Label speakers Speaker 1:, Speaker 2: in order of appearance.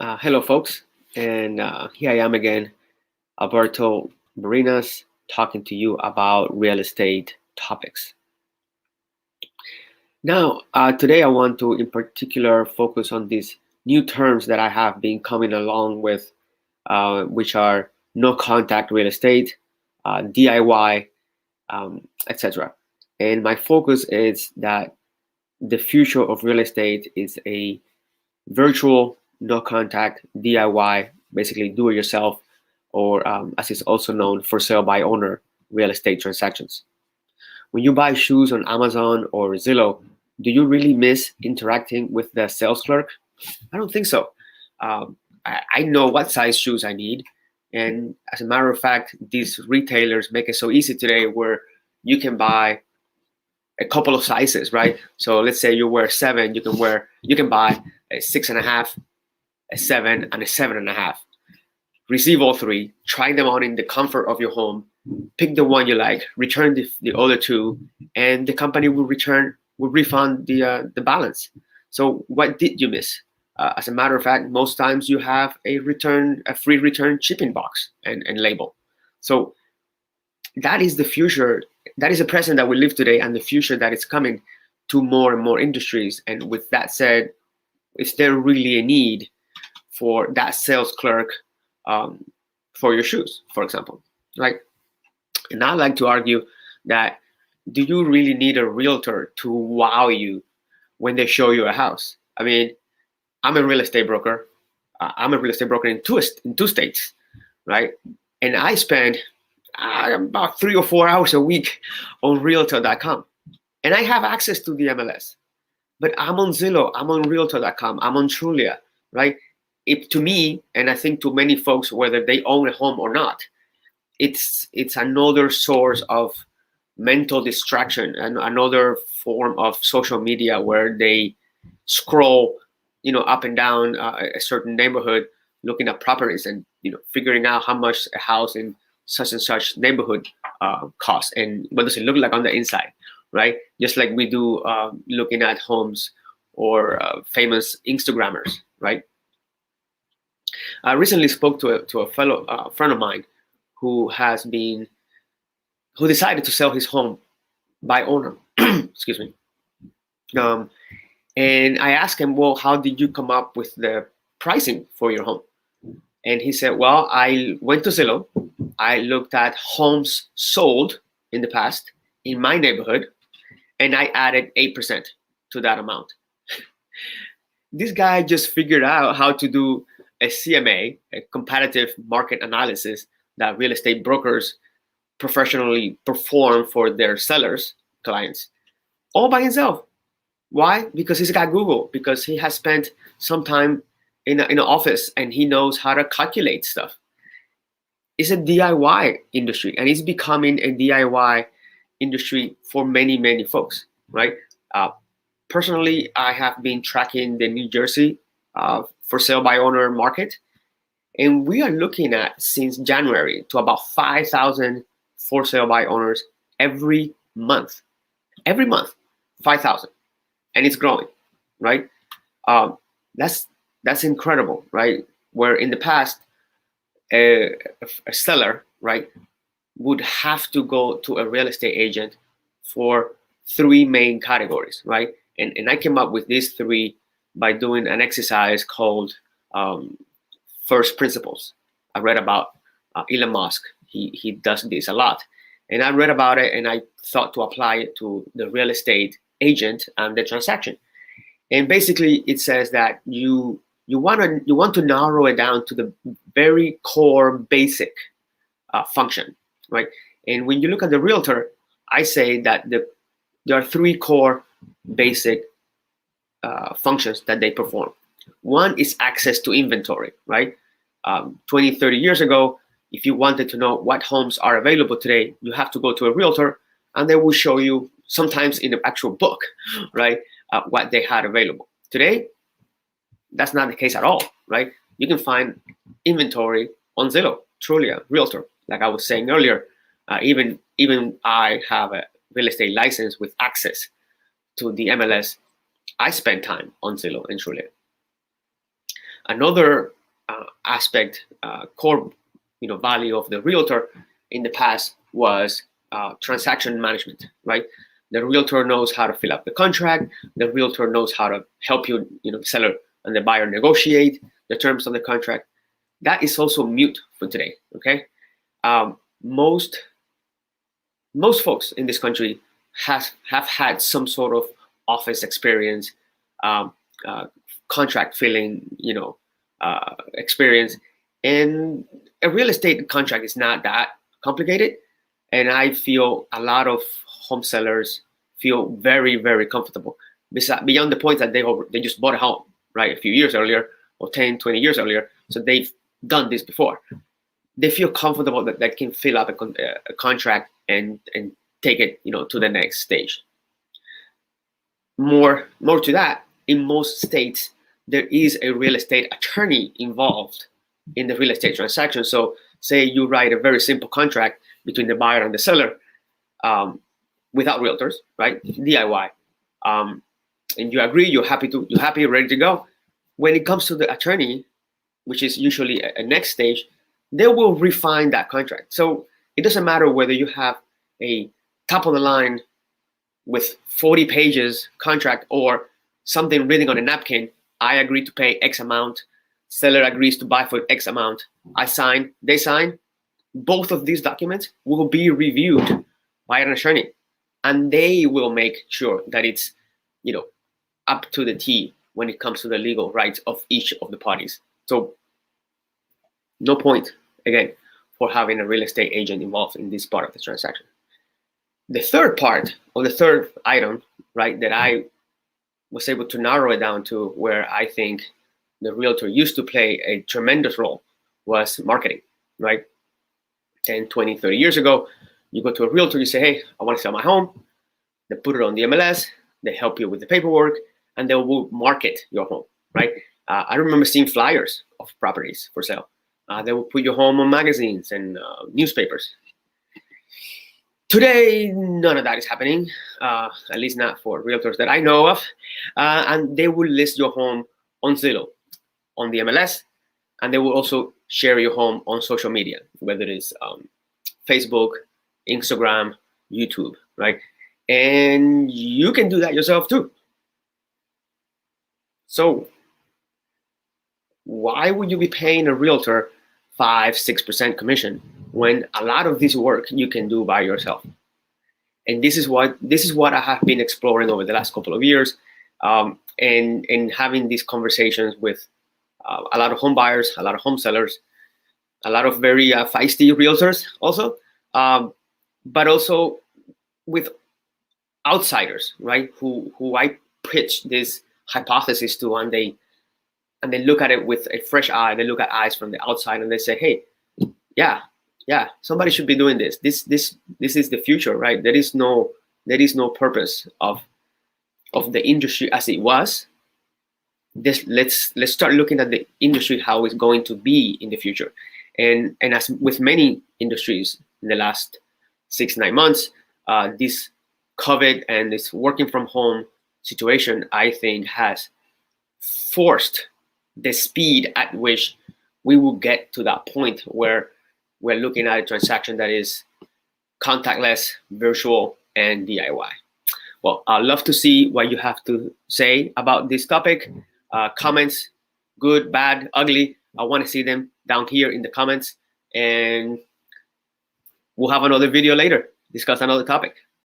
Speaker 1: Hello, folks, and here I am again, Alberto Marinas, talking to you about real estate topics. Now, today I want to, in particular, focus on these new terms that I have been coming along with, which are no contact real estate, DIY, etc. And my focus is that the future of real estate is a virtual, no contact, DIY, basically do it yourself, or as it's also known, for sale by owner real estate transactions. When you buy shoes on Amazon or Zillow, do you really miss interacting with the sales clerk? I don't think so. I know what size shoes I need. And as a matter of fact, these retailers make it so easy today where you can buy a couple of sizes, right? So let's say you wear 7, you can buy a 6.5, a 7, and a 7.5. Receive all three, try them on in the comfort of your home, pick the one you like, return the other two, and the company will refund the balance. So what did you miss? As a matter of fact, most times you have a free return shipping box and label. So that is the future. That is the present that we live today, and the future that is coming to more and more industries. And with that said, is there really a need for that sales clerk for your shoes, for example, right? And I like to argue that, do you really need a realtor to wow you when they show you a house? I mean, I'm a real estate broker. I'm a real estate broker in two states, right? And I spend about 3 or 4 hours a week on Realtor.com, and I have access to the MLS. But I'm on Zillow, I'm on Realtor.com, I'm on Trulia, right? It, to me, and I think to many folks, whether they own a home or not, it's another source of mental distraction and another form of social media where they scroll, up and down a certain neighborhood, looking at properties and figuring out how much a house in such and such neighborhood costs and what does it look like on the inside, right? Just like we do looking at homes or famous Instagrammers, right? I recently spoke to a fellow friend of mine who decided to sell his home by owner. Excuse me. And I asked him, well, how did you come up with the pricing for your home? And he said, well, I went to Zillow. I looked at homes sold in the past in my neighborhood, and I added 8% to that amount. This guy just figured out how to do a CMA, a competitive market analysis, that real estate brokers professionally perform for their sellers, clients, all by himself. Why? Because he's got Google, because he has spent some time in an office and he knows how to calculate stuff. It's a DIY industry, and it's becoming a DIY industry for many, many folks, right? Personally, I have been tracking the New Jersey for sale by owner market, and we are looking at, since January, to about 5,000 for sale by owners every month. Every month, 5,000, and it's growing, right? That's incredible, right? Where in the past, a seller, right, would have to go to a real estate agent for 3 main categories, right? And I came up with these 3 by doing an exercise called First Principles. I read about Elon Musk. He does this a lot. And I read about it, and I thought to apply it to the real estate agent and the transaction. And basically, it says that you want to narrow it down to the very core basic function, right? And when you look at the realtor, I say that there are 3 core basic functions that they perform. One is access to inventory, right? 20, 30 years ago, if you wanted to know what homes are available today, you have to go to a realtor, and they will show you, sometimes in the actual book, right, what they had available. Today, that's not the case at all, right? You can find inventory on Zillow, Trulia, Realtor. Like I was saying earlier, even I have a real estate license with access to the MLS. I spend time on Zillow and Trulia. Another aspect, core value of the realtor in the past was transaction management, right? The realtor knows how to fill up the contract. The realtor knows how to help you, the seller and the buyer negotiate the terms of the contract. That is also mute for today. Okay, most folks in this country have had some sort of office experience, contract filling, experience, and a real estate contract is not that complicated. And I feel a lot of home sellers feel very, very comfortable beyond the point that they just bought a home, right, a few years earlier or 10, 20 years earlier. So they've done this before. They feel comfortable that they can fill up a contract and take it, to the next stage. More to that, in most states, there is a real estate attorney involved in the real estate transaction. So say you write a very simple contract between the buyer and the seller, without realtors, right? DIY. And you agree, you're happy, ready to go. When it comes to the attorney, which is usually a next stage, they will refine that contract. So it doesn't matter whether you have a top of the line with 40 pages contract or something written on a napkin. I agree to pay X amount. Seller agrees to buy for X amount. I sign, they sign. Both of these documents will be reviewed by an attorney, and they will make sure that it's, up to the T when it comes to the legal rights of each of the parties. So no point, again, for having a real estate agent involved in this part of the transaction. The third part, or the third item, right, that I was able to narrow it down to where I think the realtor used to play a tremendous role was marketing, right? 10, 20, 30 years ago, you go to a realtor, you say, hey, I want to sell my home. They put it on the MLS, they help you with the paperwork, and they will market your home, right? I remember seeing flyers of properties for sale. They will put your home on magazines and newspapers. Today, none of that is happening, at least not for realtors that I know of. And they will list your home on Zillow, on the MLS, and they will also share your home on social media, whether it's Facebook, Instagram, YouTube, right? And you can do that yourself too. So why would you be paying a realtor 5-6% commission when a lot of this work you can do by yourself? And this is what I have been exploring over the last couple of years, and having these conversations with a lot of home buyers, a lot of home sellers, a lot of very feisty realtors also, but also with outsiders, right? Who I pitch this hypothesis to, and they look at it with a fresh eye. They look at eyes from the outside, and they say, "Hey, yeah, somebody should be doing this. This is the future, right? There is no purpose of the industry as it was. Let's start looking at the industry how it's going to be in the future." And as with many industries in the last 6-9 months, this COVID and this working from home situation, I think, has forced the speed at which we will get to that point where we're looking at a transaction that is contactless, virtual, and DIY. Well, I'd love to see what you have to say about this topic. Comments, good, bad, ugly. I want to see them down here in the comments, and we'll have another video later, discuss another topic.